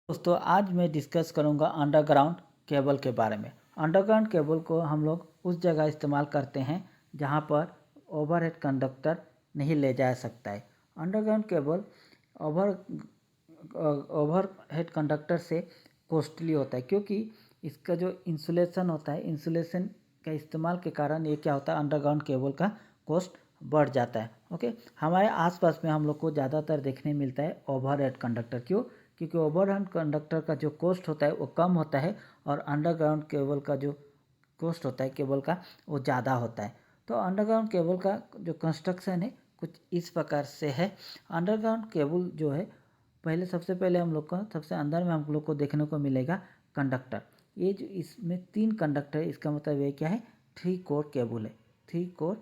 दोस्तों आज मैं डिस्कस करूंगा अंडरग्राउंड केबल के बारे में। अंडरग्राउंड केबल को हम लोग उस जगह इस्तेमाल करते हैं जहां पर ओवरहेड कंडक्टर नहीं ले जा सकता है। Underground cable over overhead conductor से कॉस्टली होता है क्योंकि इसका जो इंसुलेशन होता है, इंसुलेशन का इस्तेमाल के कारण ये क्या होता है, अंडरग्राउंड केबल का कॉस्ट बढ़ जाता है। ओके, हमारे आसपास में हम लोग को ज़्यादातर देखने मिलता है ओवरहेड कंडक्टर। क्यों? क्योंकि ओवरहेड कंडक्टर का जो कॉस्ट होता है वो कम होता है और अंडरग्राउंड केबल का जो कॉस्ट होता है केबल का वो ज़्यादा होता है। तो अंडरग्राउंड केबल का जो कंस्ट्रक्शन है कुछ इस प्रकार से है। अंडरग्राउंड केबल जो है, सबसे पहले हम लोग का सबसे अंदर में हम लोग को देखने को मिलेगा कंडक्टर। ये जो इसमें 3 कंडक्टर है, इसका मतलब ये क्या है, 3 कोर केबल है। 3 कोर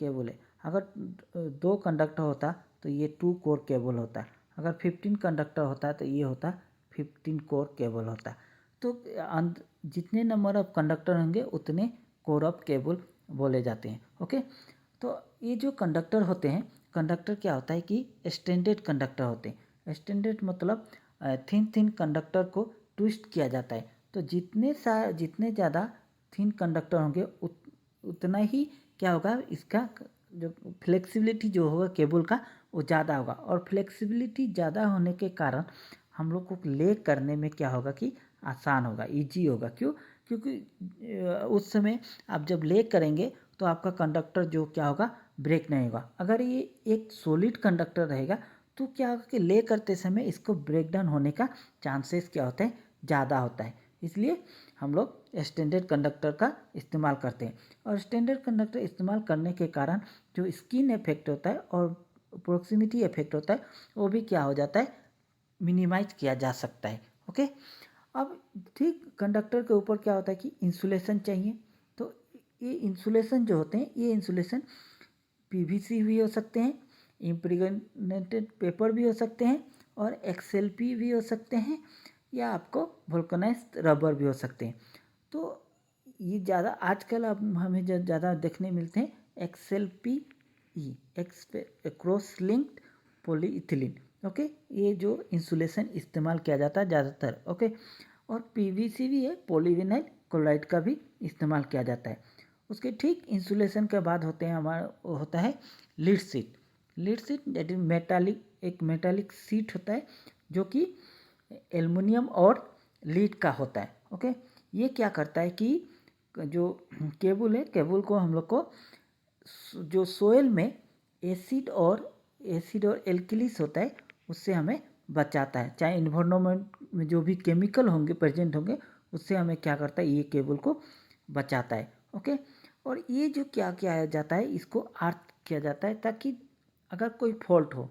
केबल है। अगर 2 कंडक्टर होता तो ये 2 कोर केबल होता। अगर 15 कंडक्टर होता तो ये होता 15 कोर केबल होता। तो जितने नंबर ऑफ कंडक्टर होंगे उतने कोर ऑफ केबल बोले जाते हैं। ओके, तो ये जो कंडक्टर होते हैं, कंडक्टर क्या होता है कि स्टैंडर्ड कंडक्टर होते हैं। स्टैंडर्ड मतलब थिन कंडक्टर को ट्विस्ट किया जाता है। तो जितने ज़्यादा थिन कंडक्टर होंगे उतना ही क्या होगा, इसका जो फ्लेक्सिबिलिटी जो होगा केबल का वो ज़्यादा होगा। और फ्लेक्सिबिलिटी ज़्यादा होने के कारण हम लोग को ले करने में क्या होगा कि आसान होगा, इजी होगा। क्यों? क्योंकि उस समय आप जब ले करेंगे तो आपका कंडक्टर जो क्या होगा, ब्रेक नहीं होगा। अगर ये एक सॉलिड कंडक्टर रहेगा तो क्या होगा कि ले करते समय इसको ब्रेक डाउन होने का चांसेस क्या होता है, ज़्यादा होता है। इसलिए हम लोग स्टैंडर्ड कंडक्टर का इस्तेमाल करते हैं। और स्टैंडर्ड कंडक्टर इस्तेमाल करने के कारण जो स्किन इफेक्ट होता है और प्रोक्सिमिटी इफेक्ट होता है वो भी क्या हो जाता है, मिनिमाइज किया जा सकता है। ओके, अब ठीक कंडक्टर के ऊपर क्या होता है कि इंसुलेशन चाहिए। तो ये इंसुलेशन जो होते हैं, ये इंसुलेशन पीवीसी भी हो सकते हैं, इम्प्रेग्नेटेड पेपर भी हो सकते हैं और एक्सएलपी भी हो सकते हैं, या आपको वोल्केनाइज्ड रबर भी हो सकते हैं। तो ये ज़्यादा आजकल अब हमें ज़्यादा देखने मिलते हैं एक्सएलपी ई क्रॉस लिंक्ड पॉलीइथिलीन। ओके, ये जो इंसुलेशन इस्तेमाल किया जाता है ज़्यादातर। ओके, और पीवीसी भी है, पॉलीविनाइल क्लोराइड का भी इस्तेमाल किया जाता है। उसके ठीक इंसुलेशन के बाद होते हैं हमारा होता है lead seat. Lead seat that is metallic, एक मेटालिक सीट होता है जो कि एल्युमिनियम और लीड का होता है। ओके, ये क्या करता है कि जो केबल है, केबल को हम लोग को जो सोयल में एसिड और एल्किलिस होता है उससे हमें बचाता है। चाहे इन्वायरमेंट में जो भी केमिकल होंगे प्रेजेंट होंगे उससे हमें क्या करता है, ये केबल को बचाता है। ओके, और ये जो क्या किया जाता है, इसको अर्थ किया जाता है ताकि अगर कोई फॉल्ट हो,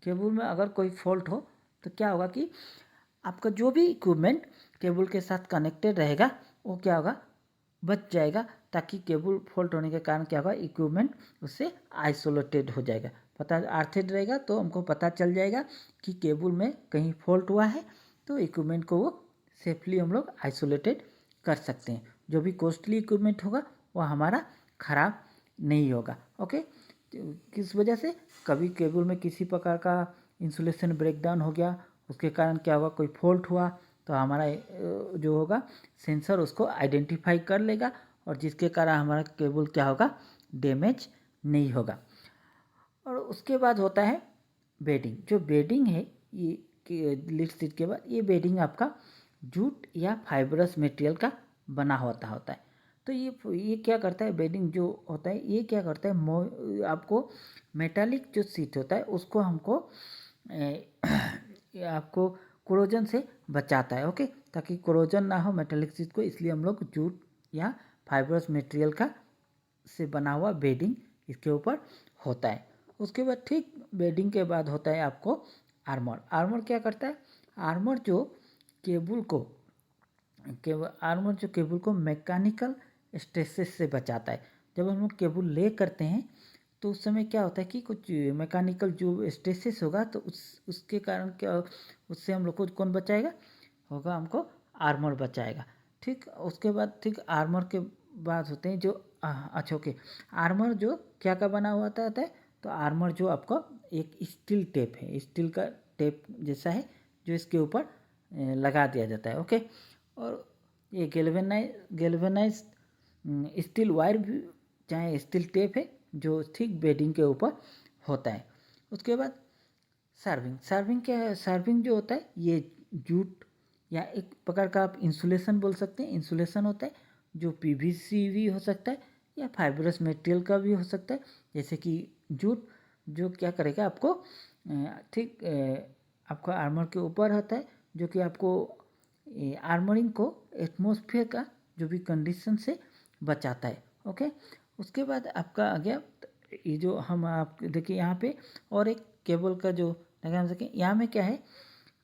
केबल में अगर कोई फॉल्ट हो तो क्या होगा कि आपका जो भी इक्विपमेंट केबल के साथ कनेक्टेड रहेगा वो क्या होगा, बच जाएगा। ताकि केबल फॉल्ट होने के कारण क्या होगा, इक्विपमेंट उससे आइसोलेटेड हो जाएगा। पता अर्थेड रहेगा तो हमको पता चल जाएगा कि केबल में कहीं फॉल्ट हुआ है, तो इक्विपमेंट को वो सेफली हम लोग आइसोलेटेड कर सकते हैं। जो भी कॉस्टली इक्विपमेंट होगा वो हमारा ख़राब नहीं होगा। ओके, किस वजह से, कभी केबल में किसी प्रकार का इंसुलेशन ब्रेकडाउन हो गया, उसके कारण क्या होगा, कोई फॉल्ट हुआ तो हमारा जो होगा सेंसर उसको आइडेंटिफाई कर लेगा और जिसके कारण हमारा केबल क्या होगा, डैमेज नहीं होगा। और उसके बाद होता है बेडिंग। जो बेडिंग है ये लीड सीट के बाद, ये बेडिंग आपका जूट या फाइबरस मटेरियल का बना होता है। तो ये क्या करता है, बेडिंग जो होता है ये क्या करता है, आपको मेटालिक जो सीट होता है उसको हमको आपको कोरोजन से बचाता है। ओके, ताकि कोरोजन ना हो मेटालिक सीट को, इसलिए हम लोग जूट या फाइबरस मटेरियल का से बना हुआ बेडिंग इसके ऊपर होता है। उसके बाद ठीक बेडिंग के बाद होता है आपको आर्मर। आर्मर क्या करता है, आर्मर जो केबल को केबल को मैकेनिकल स्ट्रेसेस से बचाता है। जब हम लोग केबल ले करते हैं तो उस समय क्या होता है कि कुछ मैकेनिकल जो स्ट्रेसेस होगा तो उसके कारण क्या, उससे हम लोग को कौन बचाएगा, होगा हमको आर्मर बचाएगा। ठीक, उसके बाद ठीक आर्मर के बाद होते हैं जो अच्छा ओके, आर्मर जो क्या का बना हुआ होता है, तो आर्मर जो आपका एक स्टील टेप है, स्टील का टेप जैसा है जो इसके ऊपर लगा दिया जाता है। ओके, और ये गैल्वेनाइज स्टील वायर भी चाहे स्टील टेप है जो थिक बेडिंग के ऊपर होता है। उसके बाद सर्विंग क्या है? सर्विंग जो होता है ये जूट या एक प्रकार का आप इंसुलेशन बोल सकते हैं, इंसुलेशन होता है जो पीवीसी भी हो सकता है या फाइबरस मटेरियल का भी हो सकता है। जैसे कि जूट जो क्या करेगा आपको ठीक आपका आर्मर के ऊपर होता है, जो कि आपको आर्मरिंग को एटमॉस्फेयर का जो भी कंडीशन से बचाता है। ओके, उसके बाद आपका आ गया ये जो हम आप देखिए यहाँ पे और एक केबल का जो लगा सकें, यहाँ में क्या है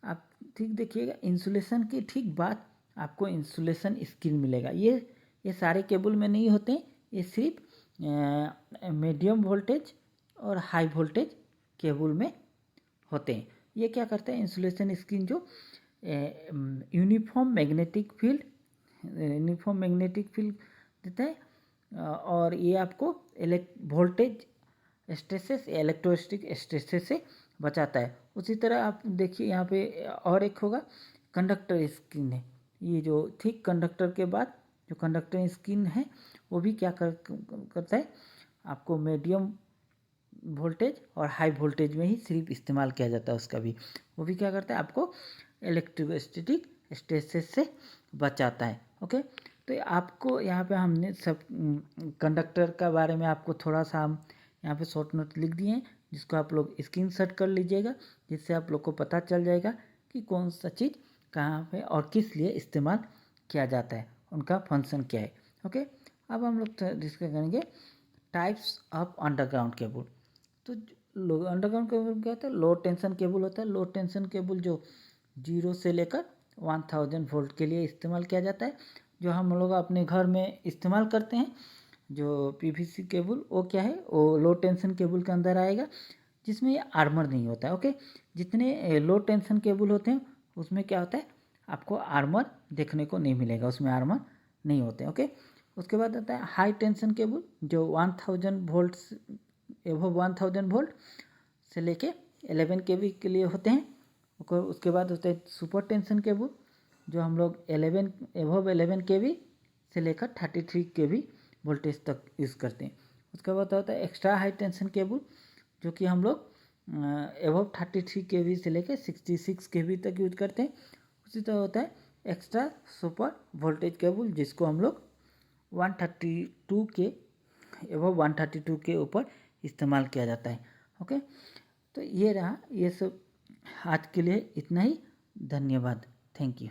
आप ठीक देखिएगा, इंसुलेशन की ठीक बाद आपको इंसुलेशन स्क्रीन मिलेगा। ये सारे केबल में नहीं होते हैं, ये सिर्फ मीडियम वोल्टेज और हाई वोल्टेज केबल में होते हैं। ये क्या करता है? इंसुलेशन स्क्रीन जो यूनिफॉर्म मैग्नेटिक फील्ड देता है और ये आपको वोल्टेज स्ट्रेसेस इलेक्ट्रोस्टिक स्ट्रेसेस से बचाता है। उसी तरह आप देखिए यहाँ पे और एक होगा कंडक्टर स्क्रीन है। ये जो थिक कंडक्टर के बाद जो कंडक्टर स्क्रीन है वो भी क्या करता है? आपको मीडियम वोल्टेज और हाई वोल्टेज में ही सिर्फ इस्तेमाल किया जाता है उसका भी। वो भी क्या करता है? आपको इलेक्ट्रोस्टैटिक स्ट्रेसेस से बचाता है। ओके, तो आपको यहाँ पे हमने सब कंडक्टर का बारे में आपको थोड़ा सा हम यहाँ पे शॉर्ट नोट लिख दिए हैं, जिसको आप लोग स्क्रीनशॉट कर लीजिएगा, जिससे आप लोग को पता चल जाएगा कि कौन सा चीज़ कहाँ पे और किस लिए इस्तेमाल किया जाता है, उनका फंक्शन क्या है। ओके, अब हम लोग डिस्कस करेंगे टाइप्स ऑफ अंडरग्राउंड केबल। तो अंडरग्राउंड केबल क्या होता है? लो टेंशन केबल होता है। लो टेंशन केबल जो 0 से लेकर 1000 वोल्ट के लिए इस्तेमाल किया जाता है। जो हम लोग अपने घर में इस्तेमाल करते हैं जो पीवीसी केबल, वो क्या है? वो लो टेंशन केबल के अंदर आएगा, जिसमें ये आर्मर नहीं होता है। ओके, जितने लो टेंशन केबल होते हैं उसमें क्या होता है? आपको आर्मर देखने को नहीं मिलेगा, उसमें आर्मर नहीं होते हैं। ओके, उसके बाद आता है हाई टेंशन केबल जो 1000 वोल्ट एबव 1000 वोल्ट से लेके 11 केवी के लिए होते हैं। उसके बाद होते हैं सुपर टेंशन केबल जो हम लोग 11 एबव 11 केवी से लेकर 33 केवी वोल्टेज तक यूज़ करते हैं। उसके बाद होता है एक्स्ट्रा हाई टेंशन केबल जो कि हम लोग एबव 33 केवी से लेकर 66 केवी तक यूज करते हैं। उसी तरह होता है एक्स्ट्रा सुपर वोल्टेज केबल जिसको हम लोग 132 के एबव 132 के ऊपर इस्तेमाल किया जाता है। ओके, तो ये रहा, ये सब आज के लिए इतना ही। धन्यवाद, थैंक यू।